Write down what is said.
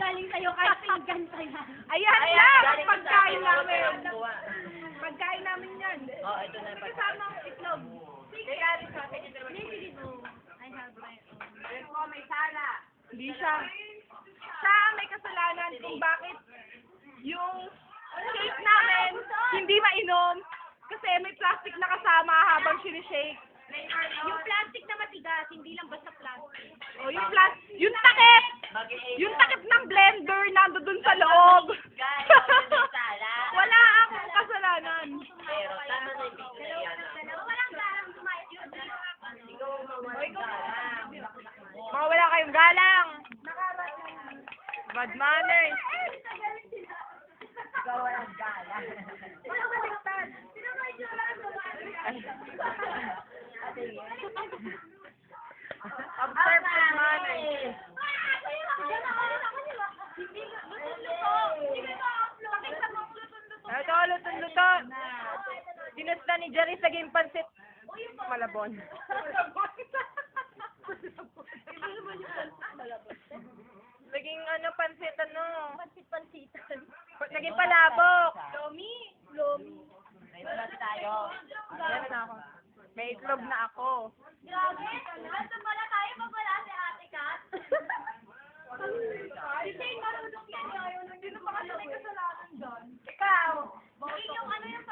galing sa'yo kahit pinggan pa yan. Ayan lang! Pagkain namin. Pagkain namin yan. Oh, ito na yung pagkain. Kasama ang itlog. Kaya rin sa akin ito Hindi, sige po. I have my own. Hindi siya. Siya ang may kasalanan kung bakit yung shake namin hindi mainom kasi may plastic na kasama habang sinishake. Yung plastic na matigas, hindi lang basta plastic. O, yung takip! Yung takip ng blender nando dun sa loob. Wala akong kasalanan. Pero tama na yung pizza na yan. Walang garang sumayot yun. Mga wala kayong galang. Bad manners. Ikaw walang gala. Walang baliktad. Sino ba yung Observe good manners. Ito, luto-luto. Dinasta ni Jerry sa game pansit. Malabon. Naging ano, pansit ano. Pansit-pansitan. Naging palabok. Lomi. Ito na tayo. Yan na ako. May itlog na ako. Grabe. Basta pala tayo pag wala si Ate Kat. Si Shane marunong yan. Hindi na pa kasi may kasalanan dyan. Ikaw. Yung ano yung